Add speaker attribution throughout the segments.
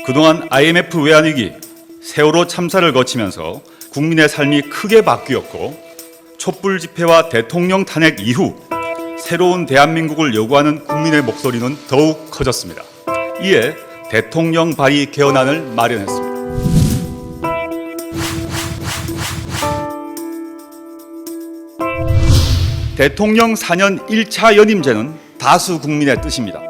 Speaker 1: 그동안 IMF 외환위기, 세월호 참사를 거치면서 국민의 삶이 크게 바뀌었고 촛불 집회와 대통령 탄핵 이후 새로운 대한민국을 요구하는 국민의 목소리는 더욱 커졌습니다. 이에 대통령 발의 개헌안을 마련했습니다. 대통령 4년 1차 연임제는 다수 국민의 뜻입니다.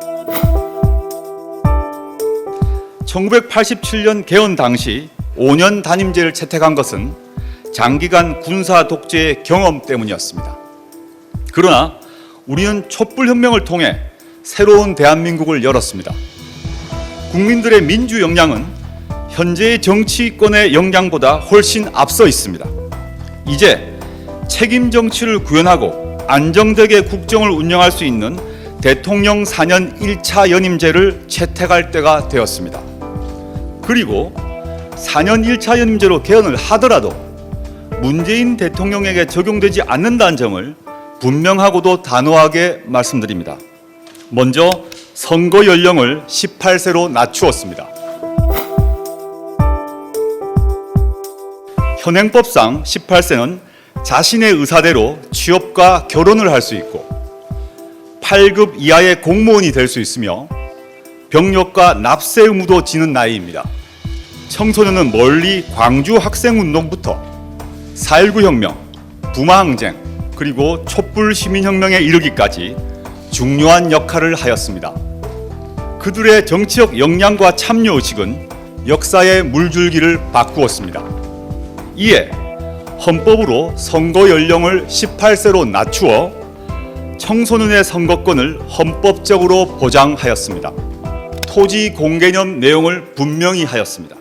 Speaker 1: 1987년 개헌 당시 5년 단임제를 채택한 것은 장기간 군사 독재의 경험 때문이었습니다. 그러나 우리는 촛불혁명을 통해 새로운 대한민국을 열었습니다. 국민들의 민주 역량은 현재의 정치권의 역량보다 훨씬 앞서 있습니다. 이제 책임 정치를 구현하고 안정되게 국정을 운영할 수 있는 대통령 4년 1차 연임제를 채택할 때가 되었습니다. 그리고 4년 1차 연임제로 개헌을 하더라도 문재인 대통령에게 적용되지 않는다는 점을 분명하고도 단호하게 말씀드립니다. 먼저 선거 연령을 18세로 낮추었습니다. 현행법상 18세는 자신의 의사대로 취업과 결혼을 할 수 있고 8급 이하의 공무원이 될 수 있으며 병력과 납세 의무도 지는 나이입니다. 청소년은 멀리 광주 학생운동부터 4.19 혁명, 부마항쟁, 그리고 촛불 시민혁명에 이르기까지 중요한 역할을 하였습니다. 그들의 정치적 역량과 참여의식은 역사의 물줄기를 바꾸었습니다. 이에 헌법으로 선거 연령을 18세로 낮추어 청소년의 선거권을 헌법적으로 보장하였습니다. 토지 공개념 내용을 분명히 하였습니다.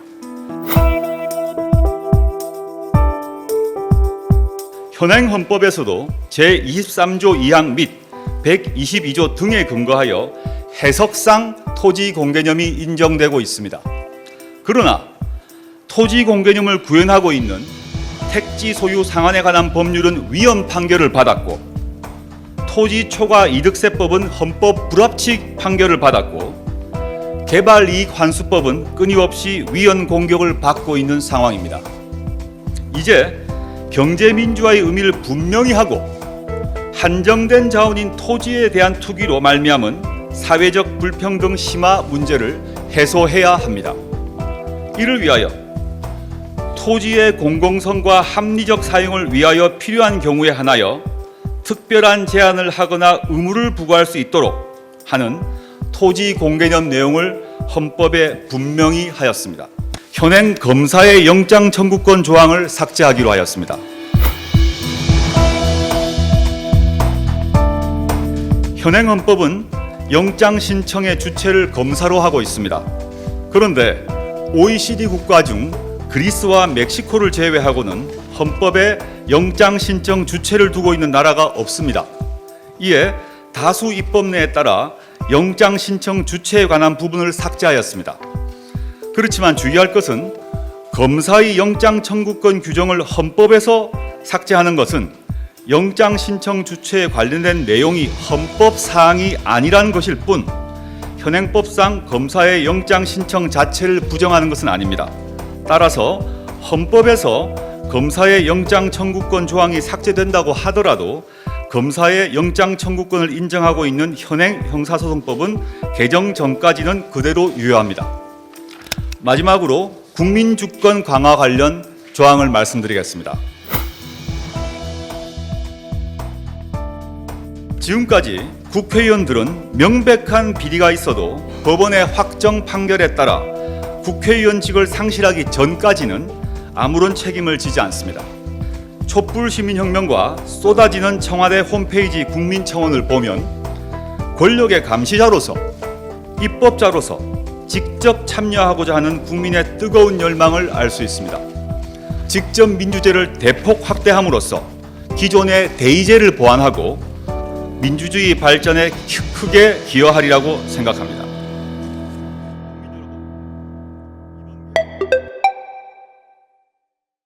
Speaker 1: 현행 헌법에서도 제23조 2항 및 122조 등에 근거하여 해석상 토지 공개념이 인정되고 있습니다. 그러나 토지 공개념을 구현하고 있는 택지 소유 상한에 관한 법률은 위헌 판결을 받았고 토지 초과 이득세법은 헌법 불합치 판결을 받았고 개발이익 환수법은 끊임없이 위헌 공격을 받고 있는 상황입니다. 이제 경제민주화의 의미를 분명히 하고 한정된 자원인 토지에 대한 투기로 말미암은 사회적 불평등 심화 문제를 해소해야 합니다. 이를 위하여 토지의 공공성과 합리적 사용을 위하여 필요한 경우에 한하여 특별한 제한을 하거나 의무를 부과할 수 있도록 하는 토지 공개념 내용을 헌법에 분명히 하였습니다. 현행 검사의 영장 청구권 조항을 삭제하기로 하였습니다. 현행 헌법은 영장 신청의 주체를 검사로 하고 있습니다. 그런데 OECD 국가 중 그리스와 멕시코를 제외하고는 헌법에 영장 신청 주체를 두고 있는 나라가 없습니다. 이에 다수 입법례에 따라 영장 신청 주체에 관한 부분을 삭제하였습니다. 그렇지만 주의할 것은 검사의 영장 청구권 규정을 헌법에서 삭제하는 것은 영장 신청 주체에 관련된 내용이 헌법 사항이 아니라는 것일 뿐 현행법상 검사의 영장 신청 자체를 부정하는 것은 아닙니다. 따라서 헌법에서 검사의 영장 청구권 조항이 삭제된다고 하더라도 검사의 영장 청구권을 인정하고 있는 현행 형사소송법은 개정 전까지는 그대로 유효합니다. 마지막으로 국민주권 강화 관련 조항을 말씀드리겠습니다. 지금까지 국회의원들은 명백한 비리가 있어도 법원의 확정 판결에 따라 국회의원직을 상실하기 전까지는 아무런 책임을 지지 않습니다. 촛불 시민혁명과 쏟아지는 청와대 홈페이지 국민청원을 보면 권력의 감시자로서 입법자로서 직접 참여하고자 하는 국민의 뜨거운 열망을 알 수 있습니다. 직접 민주제를 대폭 확대함으로써 기존의 대의제를 보완하고 민주주의 발전에 크게 기여하리라고 생각합니다.